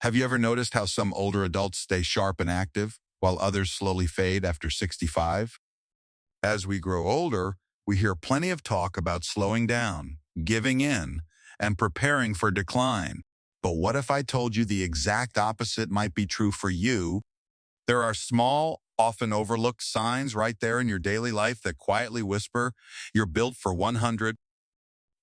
Have you ever noticed how some older adults stay sharp and active, while others slowly fade after 65? As we grow older, we hear plenty of talk about slowing down, giving in, and preparing for decline. But what if I told you the exact opposite might be true for you? There are small, often overlooked signs right there in your daily life that quietly whisper, you're built for 100.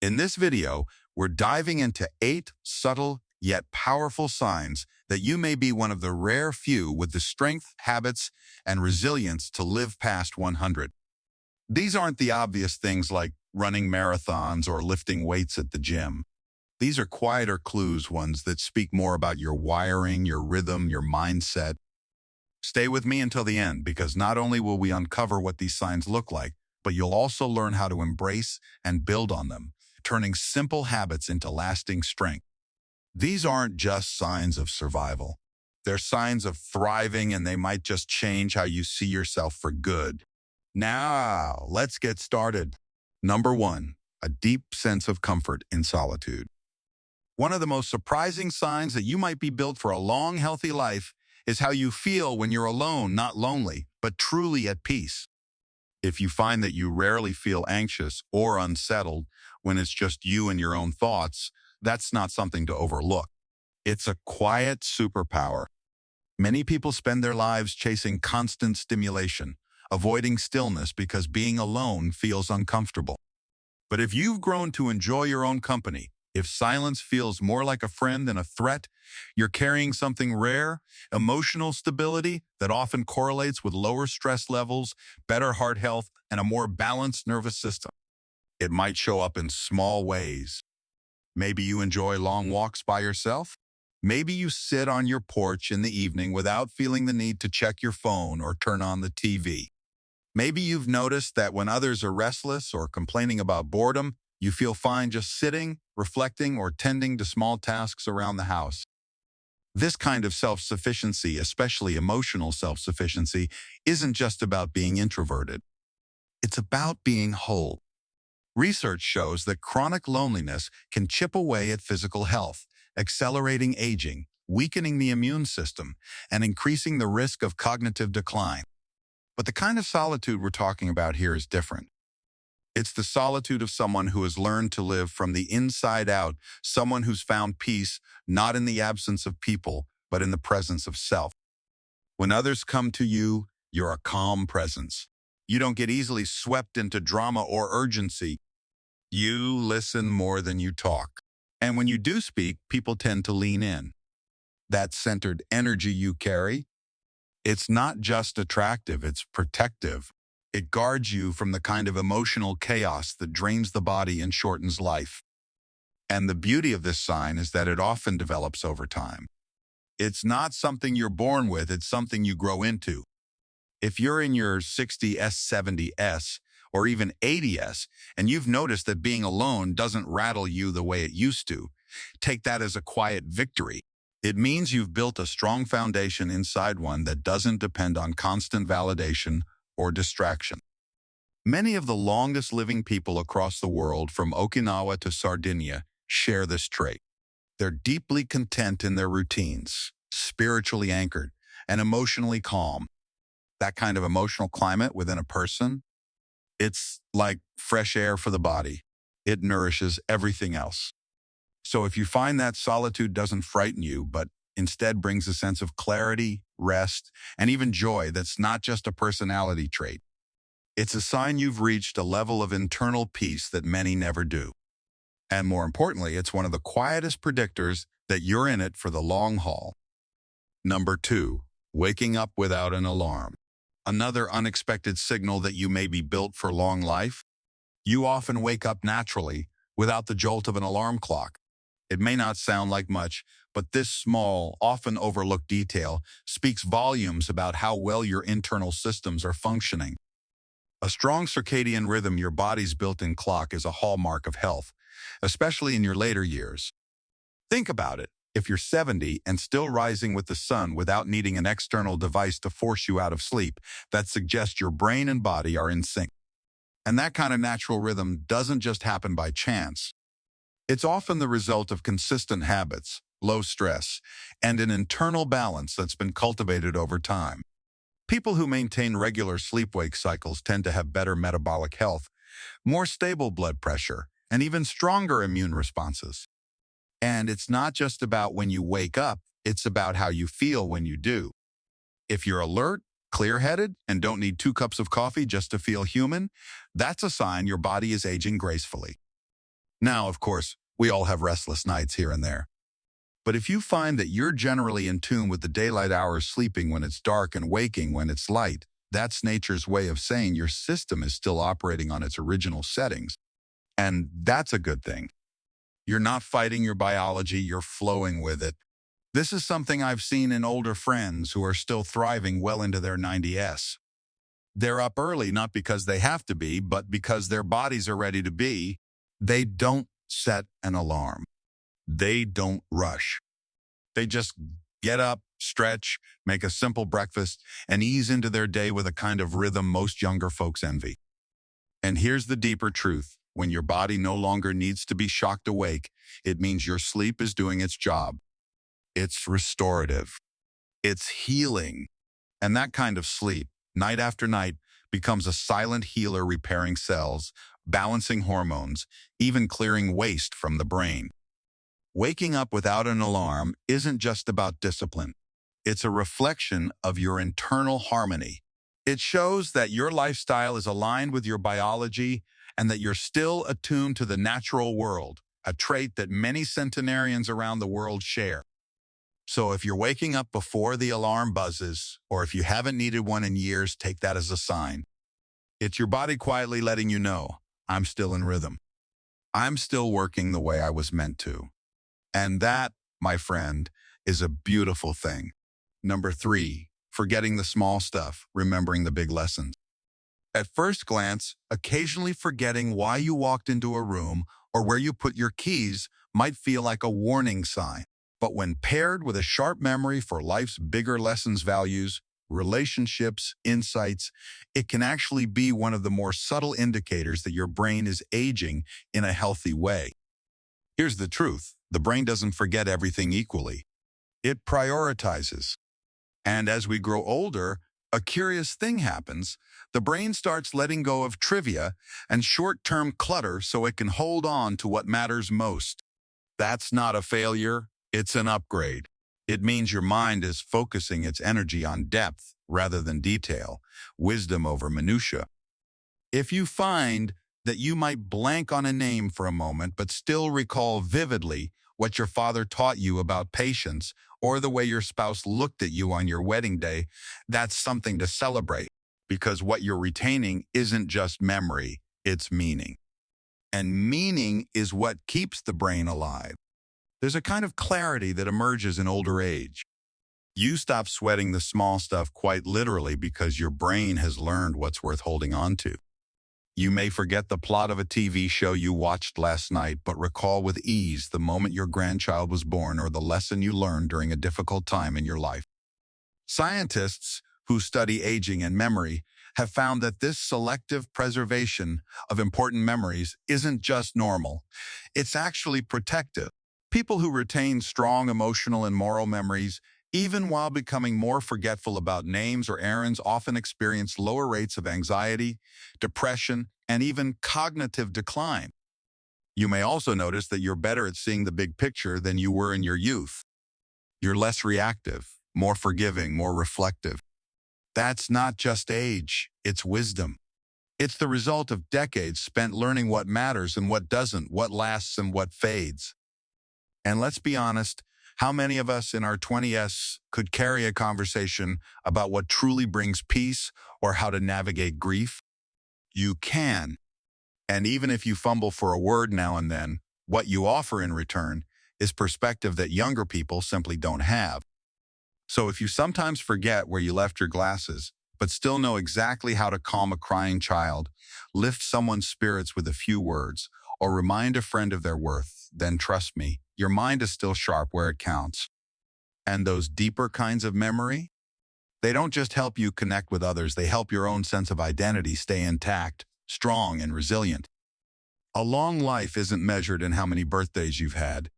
In this video, we're diving into 8 subtle yet powerful signs that you may be one of the rare few with the strength, habits, and resilience to live past 100. These aren't the obvious things like running marathons or lifting weights at the gym. These are quieter clues, ones that speak more about your wiring, your rhythm, your mindset. Stay with me until the end, because not only will we uncover what these signs look like, but you'll also learn how to embrace and build on them, turning simple habits into lasting strength. These aren't just signs of survival. They're signs of thriving, and they might just change how you see yourself for good. Now, let's get started. Number 1, a deep sense of comfort in solitude. One of the most surprising signs that you might be built for a long, healthy life is how you feel when you're alone, not lonely, but truly at peace. If you find that you rarely feel anxious or unsettled when it's just you and your own thoughts, that's not something to overlook. It's a quiet superpower. Many people spend their lives chasing constant stimulation, avoiding stillness because being alone feels uncomfortable. But if you've grown to enjoy your own company, if silence feels more like a friend than a threat, you're carrying something rare, emotional stability that often correlates with lower stress levels, better heart health, and a more balanced nervous system. It might show up in small ways. Maybe you enjoy long walks by yourself. Maybe you sit on your porch in the evening without feeling the need to check your phone or turn on the TV. Maybe you've noticed that when others are restless or complaining about boredom, you feel fine just sitting, reflecting, or tending to small tasks around the house. This kind of self-sufficiency, especially emotional self-sufficiency, isn't just about being introverted. It's about being whole. Research shows that chronic loneliness can chip away at physical health, accelerating aging, weakening the immune system, and increasing the risk of cognitive decline. But the kind of solitude we're talking about here is different. It's the solitude of someone who has learned to live from the inside out, someone who's found peace not in the absence of people, but in the presence of self. When others come to you, you're a calm presence. You don't get easily swept into drama or urgency. You listen more than you talk. And when you do speak, people tend to lean in. That centered energy you carry, it's not just attractive, it's protective. It guards you from the kind of emotional chaos that drains the body and shortens life. And the beauty of this sign is that it often develops over time. It's not something you're born with, it's something you grow into. If you're in your 60s, 70s, or even 80s, and you've noticed that being alone doesn't rattle you the way it used to, take that as a quiet victory. It means you've built a strong foundation inside one that doesn't depend on constant validation or distraction. Many of the longest living people across the world, from Okinawa to Sardinia, share this trait. They're deeply content in their routines, spiritually anchored, and emotionally calm. That kind of emotional climate within a person, it's like fresh air for the body. It nourishes everything else. So if you find that solitude doesn't frighten you, but instead brings a sense of clarity, rest, and even joy that's not just a personality trait, it's a sign you've reached a level of internal peace that many never do. And more importantly, it's one of the quietest predictors that you're in it for the long haul. Number 2, waking up without an alarm. Another unexpected signal that you may be built for long life. You often wake up naturally without the jolt of an alarm clock. It may not sound like much, but this small, often overlooked detail speaks volumes about how well your internal systems are functioning. A strong circadian rhythm, your body's built-in clock, is a hallmark of health, especially in your later years. Think about it. If you're 70 and still rising with the sun without needing an external device to force you out of sleep, that suggests your brain and body are in sync. And that kind of natural rhythm doesn't just happen by chance. It's often the result of consistent habits, low stress, and an internal balance that's been cultivated over time. People who maintain regular sleep-wake cycles tend to have better metabolic health, more stable blood pressure, and even stronger immune responses. And it's not just about when you wake up, it's about how you feel when you do. If you're alert, clear-headed, and don't need 2 cups of coffee just to feel human, that's a sign your body is aging gracefully. Now, of course, we all have restless nights here and there. But if you find that you're generally in tune with the daylight hours, sleeping when it's dark and waking when it's light, that's nature's way of saying your system is still operating on its original settings. And that's a good thing. You're not fighting your biology, you're flowing with it. This is something I've seen in older friends who are still thriving well into their 90s. They're up early not because they have to be, but because their bodies are ready to be. They don't set an alarm. They don't rush. They just get up, stretch, make a simple breakfast, and ease into their day with a kind of rhythm most younger folks envy. And here's the deeper truth. When your body no longer needs to be shocked awake, it means your sleep is doing its job. It's restorative. It's healing. And that kind of sleep, night after night, becomes a silent healer, repairing cells, balancing hormones, even clearing waste from the brain. Waking up without an alarm isn't just about discipline. It's a reflection of your internal harmony. It shows that your lifestyle is aligned with your biology and that you're still attuned to the natural world, a trait that many centenarians around the world share. So if you're waking up before the alarm buzzes, or if you haven't needed one in years, take that as a sign. It's your body quietly letting you know, I'm still in rhythm. I'm still working the way I was meant to. And that, my friend, is a beautiful thing. Number 3, forgetting the small stuff, remembering the big lessons. At first glance, occasionally forgetting why you walked into a room or where you put your keys might feel like a warning sign. But when paired with a sharp memory for life's bigger lessons, values, relationships, insights, it can actually be one of the more subtle indicators that your brain is aging in a healthy way. Here's the truth. The brain doesn't forget everything equally. It prioritizes. And as we grow older, a curious thing happens. The brain starts letting go of trivia and short-term clutter so it can hold on to what matters most. That's not a failure. It's an upgrade. It means your mind is focusing its energy on depth rather than detail, wisdom over minutia. If you find that you might blank on a name for a moment but still recall vividly what your father taught you about patience or the way your spouse looked at you on your wedding day, that's something to celebrate, because what you're retaining isn't just memory, it's meaning. And meaning is what keeps the brain alive. There's a kind of clarity that emerges in older age. You stop sweating the small stuff quite literally because your brain has learned what's worth holding on to. You may forget the plot of a TV show you watched last night, but recall with ease the moment your grandchild was born or the lesson you learned during a difficult time in your life. Scientists who study aging and memory have found that this selective preservation of important memories isn't just normal. It's actually protective. People who retain strong emotional and moral memories, even while becoming more forgetful about names or errands, often experience lower rates of anxiety, depression, and even cognitive decline. You may also notice that you're better at seeing the big picture than you were in your youth. You're less reactive, more forgiving, more reflective. That's not just age, it's wisdom. It's the result of decades spent learning what matters and what doesn't, what lasts and what fades. And let's be honest, how many of us in our 20s could carry a conversation about what truly brings peace or how to navigate grief? You can. And even if you fumble for a word now and then, what you offer in return is perspective that younger people simply don't have. So if you sometimes forget where you left your glasses, but still know exactly how to calm a crying child, lift someone's spirits with a few words, or remind a friend of their worth, then trust me, your mind is still sharp where it counts. And those deeper kinds of memory, they don't just help you connect with others, they help your own sense of identity stay intact, strong, and resilient. A long life isn't measured in how many birthdays you've had.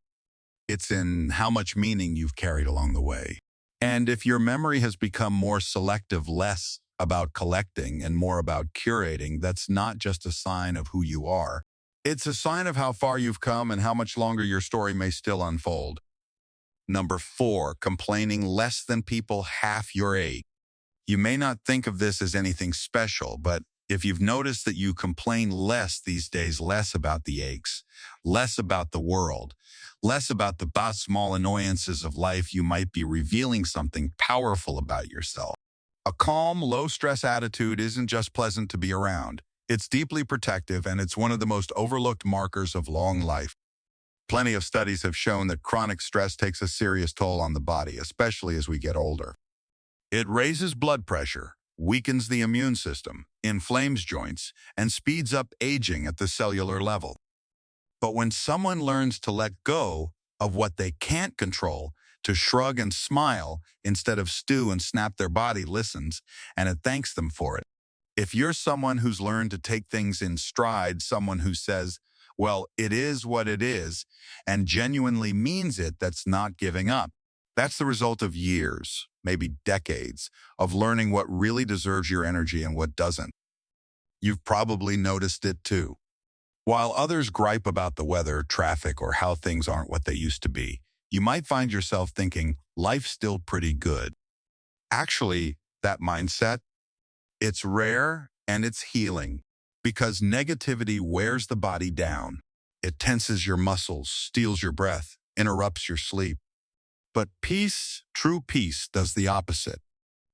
It's in how much meaning you've carried along the way. And if your memory has become more selective, less about collecting and more about curating, that's not just a sign of who you are. It's a sign of how far you've come and how much longer your story may still unfold. Number 4, complaining less than people half your age. You may not think of this as anything special, but if you've noticed that you complain less these days, less about the aches, less about the world, less about the small annoyances of life, you might be revealing something powerful about yourself. A calm, low-stress attitude isn't just pleasant to be around. It's deeply protective, and it's one of the most overlooked markers of long life. Plenty of studies have shown that chronic stress takes a serious toll on the body, especially as we get older. It raises blood pressure, weakens the immune system, inflames joints, and speeds up aging at the cellular level. But when someone learns to let go of what they can't control, to shrug and smile instead of stew and snap, their body listens, and it thanks them for it. If you're someone who's learned to take things in stride, someone who says, well, it is what it is, and genuinely means it, that's not giving up. That's the result of years, maybe decades, of learning what really deserves your energy and what doesn't. You've probably noticed it too. While others gripe about the weather, traffic, or how things aren't what they used to be, you might find yourself thinking, life's still pretty good. Actually, that mindset, it's rare and it's healing, because negativity wears the body down. It tenses your muscles, steals your breath, interrupts your sleep. But peace, true peace, does the opposite.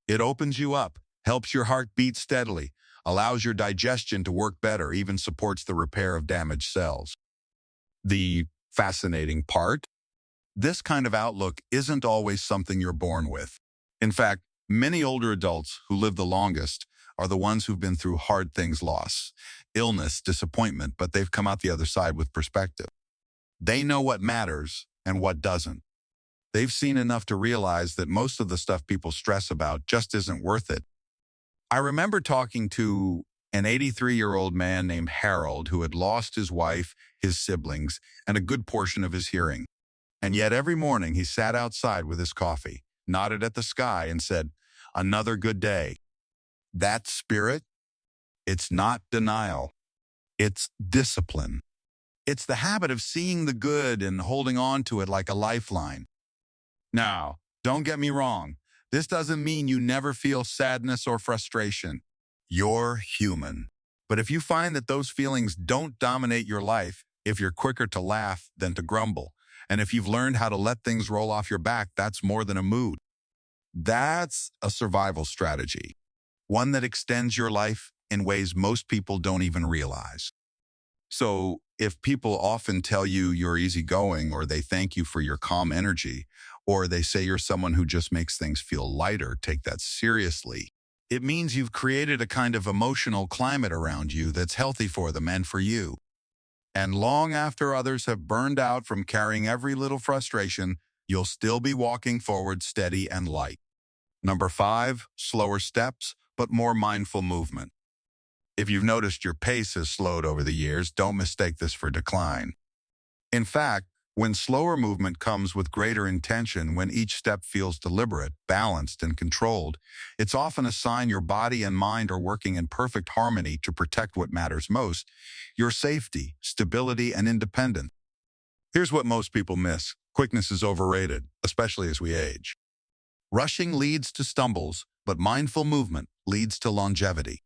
It opens you up, helps your heart beat steadily, allows your digestion to work better, even supports the repair of damaged cells. The fascinating part? This kind of outlook isn't always something you're born with. In fact, many older adults who live the longest are the ones who've been through hard things, loss, illness, disappointment, but they've come out the other side with perspective. They know what matters and what doesn't. They've seen enough to realize that most of the stuff people stress about just isn't worth it. I remember talking to an 83-year-old man named Harold who had lost his wife, his siblings, and a good portion of his hearing. And yet every morning he sat outside with his coffee, nodded at the sky, and said, "Another good day." That spirit, it's not denial. It's discipline. It's the habit of seeing the good and holding on to it like a lifeline. Now, don't get me wrong. This doesn't mean you never feel sadness or frustration. You're human. But if you find that those feelings don't dominate your life, if you're quicker to laugh than to grumble, and if you've learned how to let things roll off your back, that's more than a mood. That's a survival strategy, one that extends your life in ways most people don't even realize. So if people often tell you you're easygoing, or they thank you for your calm energy, or they say you're someone who just makes things feel lighter, take that seriously. It means you've created a kind of emotional climate around you that's healthy for them and for you. And long after others have burned out from carrying every little frustration, you'll still be walking forward steady and light. Number 5, slower steps, but more mindful movement. If you've noticed your pace has slowed over the years, don't mistake this for decline. In fact, when slower movement comes with greater intention, when each step feels deliberate, balanced, and controlled, it's often a sign your body and mind are working in perfect harmony to protect what matters most: your safety, stability, and independence. Here's what most people miss. Quickness is overrated, especially as we age. Rushing leads to stumbles, but mindful movement leads to longevity.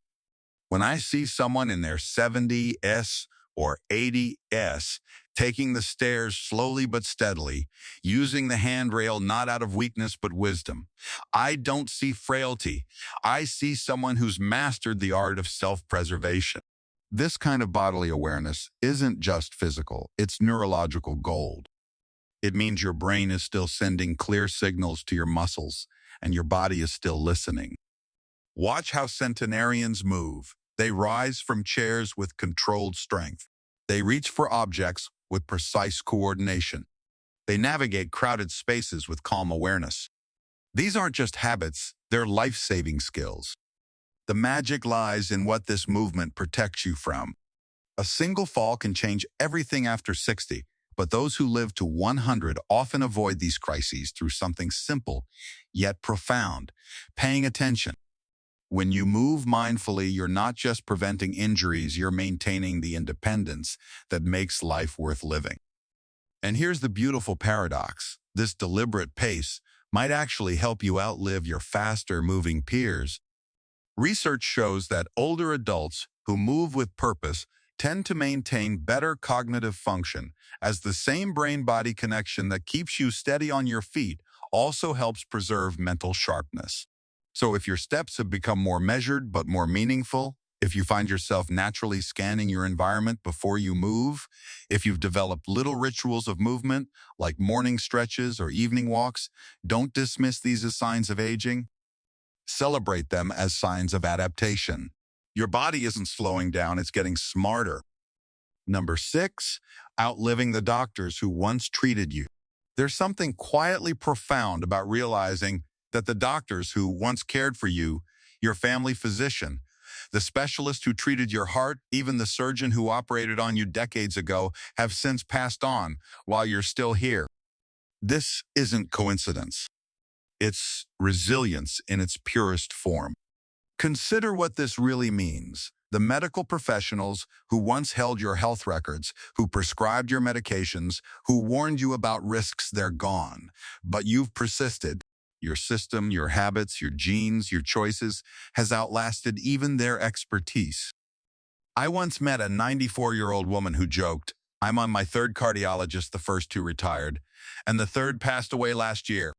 When I see someone in their 70s or 80s taking the stairs slowly but steadily, using the handrail not out of weakness but wisdom, I don't see frailty. I see someone who's mastered the art of self-preservation. This kind of bodily awareness isn't just physical, it's neurological gold. It means your brain is still sending clear signals to your muscles, and your body is still listening. Watch how centenarians move. They rise from chairs with controlled strength. They reach for objects with precise coordination. They navigate crowded spaces with calm awareness. These aren't just habits, they're life-saving skills. The magic lies in what this movement protects you from. A single fall can change everything after 60, But those who live to 100 often avoid these crises through something simple, yet profound: paying attention. When you move mindfully, you're not just preventing injuries, you're maintaining the independence that makes life worth living. And here's the beautiful paradox. This deliberate pace might actually help you outlive your faster-moving peers. Research shows that older adults who move with purpose tend to maintain better cognitive function, as the same brain-body connection that keeps you steady on your feet also helps preserve mental sharpness. So if your steps have become more measured but more meaningful, if you find yourself naturally scanning your environment before you move, if you've developed little rituals of movement like morning stretches or evening walks, don't dismiss these as signs of aging. Celebrate them as signs of adaptation. Your body isn't slowing down, it's getting smarter. Number 6, outliving the doctors who once treated you. There's something quietly profound about realizing that the doctors who once cared for you, your family physician, the specialist who treated your heart, even the surgeon who operated on you decades ago, have since passed on while you're still here. This isn't coincidence. It's resilience in its purest form. Consider what this really means. The medical professionals who once held your health records, who prescribed your medications, who warned you about risks, they're gone. But you've persisted. Your system, your habits, your genes, your choices has outlasted even their expertise. I once met a 94-year-old woman who joked, "I'm on my third cardiologist, the first two retired, and the third passed away last year."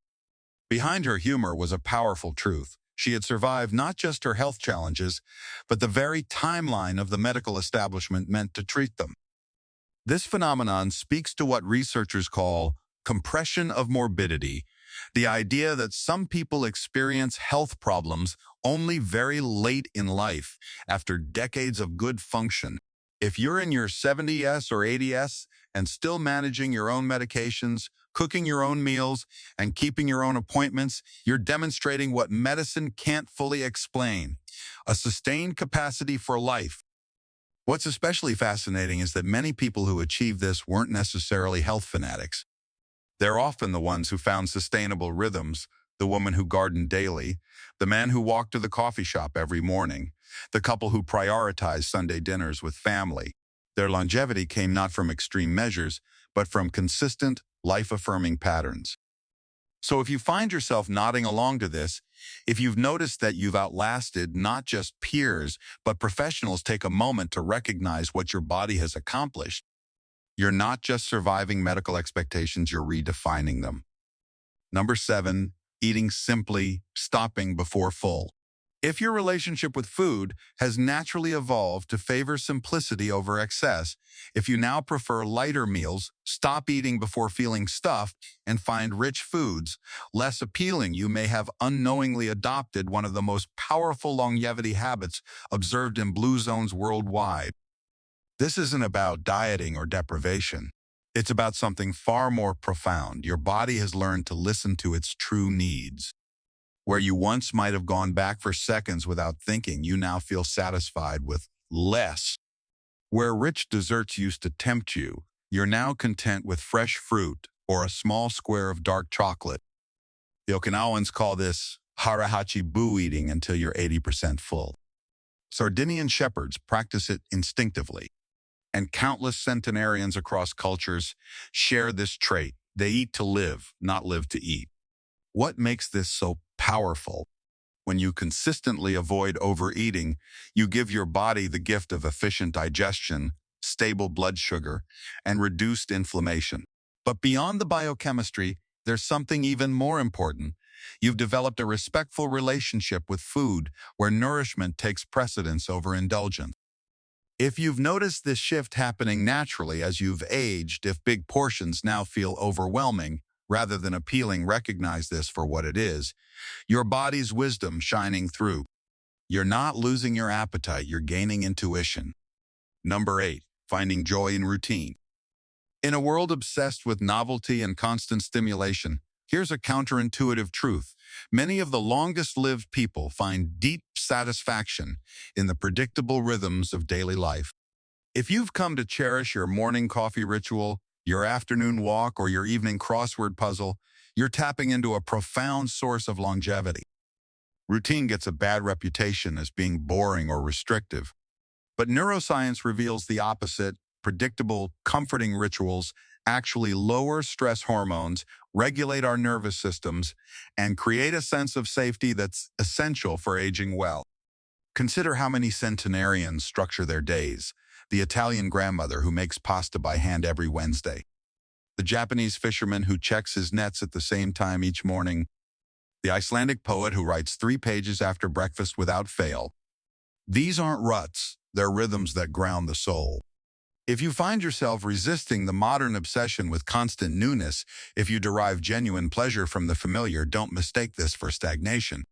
Behind her humor was a powerful truth. She had survived not just her health challenges, but the very timeline of the medical establishment meant to treat them. This phenomenon speaks to what researchers call compression of morbidity, the idea that some people experience health problems only very late in life, after decades of good function. If you're in your 70s or 80s and still managing your own medications, cooking your own meals, and keeping your own appointments, you're demonstrating what medicine can't fully explain: a sustained capacity for life. What's especially fascinating is that many people who achieve this weren't necessarily health fanatics. They're often the ones who found sustainable rhythms: the woman who gardened daily, the man who walked to the coffee shop every morning, the couple who prioritized Sunday dinners with family. Their longevity came not from extreme measures, but from consistent, life-affirming patterns. So if you find yourself nodding along to this, if you've noticed that you've outlasted not just peers, but professionals, take a moment to recognize what your body has accomplished. You're not just surviving medical expectations, you're redefining them. Number 7, eating simply, stopping before full. If your relationship with food has naturally evolved to favor simplicity over excess, if you now prefer lighter meals, stop eating before feeling stuffed and find rich foods less appealing, you may have unknowingly adopted one of the most powerful longevity habits observed in blue zones worldwide. This isn't about dieting or deprivation. It's about something far more profound. Your body has learned to listen to its true needs. Where you once might have gone back for seconds without thinking, you now feel satisfied with less. Where rich desserts used to tempt you, you're now content with fresh fruit or a small square of dark chocolate. The Okinawans call this harahachi bu, eating until you're 80% full. Sardinian shepherds practice it instinctively, and countless centenarians across cultures share this trait. They eat to live, not live to eat. What makes this so powerful? When you consistently avoid overeating, you give your body the gift of efficient digestion, stable blood sugar, and reduced inflammation. But beyond the biochemistry, there's something even more important. You've developed a respectful relationship with food where nourishment takes precedence over indulgence. If you've noticed this shift happening naturally as you've aged, if big portions now feel overwhelming rather than appealing, recognize this for what it is: your body's wisdom shining through. You're not losing your appetite, you're gaining intuition. Number 8, finding joy in routine. In a world obsessed with novelty and constant stimulation, here's a counterintuitive truth. Many of the longest-lived people find deep satisfaction in the predictable rhythms of daily life. If you've come to cherish your morning coffee ritual, your afternoon walk, or your evening crossword puzzle, you're tapping into a profound source of longevity. Routine gets a bad reputation as being boring or restrictive, but neuroscience reveals the opposite. Predictable, comforting rituals actually lower stress hormones, regulate our nervous systems, and create a sense of safety that's essential for aging well. Consider how many centenarians structure their days. The Italian grandmother who makes pasta by hand every Wednesday. The Japanese fisherman who checks his nets at the same time each morning. The Icelandic poet who writes 3 pages after breakfast without fail. These aren't ruts, they're rhythms that ground the soul. If you find yourself resisting the modern obsession with constant newness, if you derive genuine pleasure from the familiar, don't mistake this for stagnation.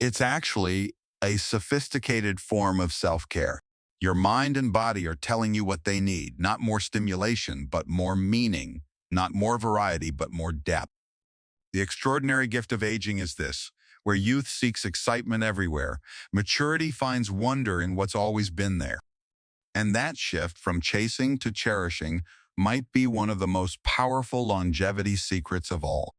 It's actually a sophisticated form of self-care. Your mind and body are telling you what they need, not more stimulation, but more meaning, not more variety, but more depth. The extraordinary gift of aging is this: where youth seeks excitement everywhere, maturity finds wonder in what's always been there. And that shift from chasing to cherishing might be one of the most powerful longevity secrets of all.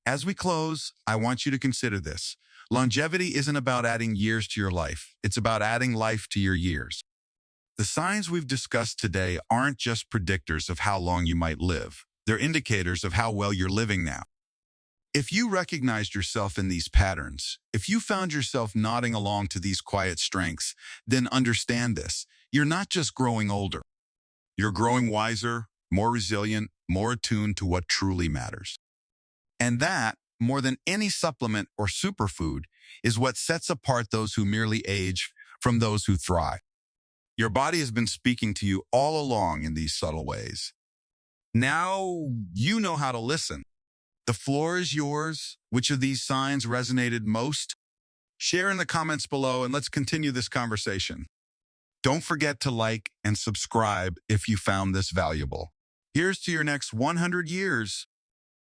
As we close, I want you to consider this. Longevity isn't about adding years to your life. It's about adding life to your years. The signs we've discussed today aren't just predictors of how long you might live. They're indicators of how well you're living now. If you recognized yourself in these patterns, if you found yourself nodding along to these quiet strengths, then understand this. You're not just growing older. You're growing wiser, more resilient, more attuned to what truly matters. And that, more than any supplement or superfood, is what sets apart those who merely age from those who thrive. Your body has been speaking to you all along in these subtle ways. Now you know how to listen. The floor is yours. Which of these signs resonated most? Share in the comments below and let's continue this conversation. Don't forget to like and subscribe if you found this valuable. Here's to your next 100 years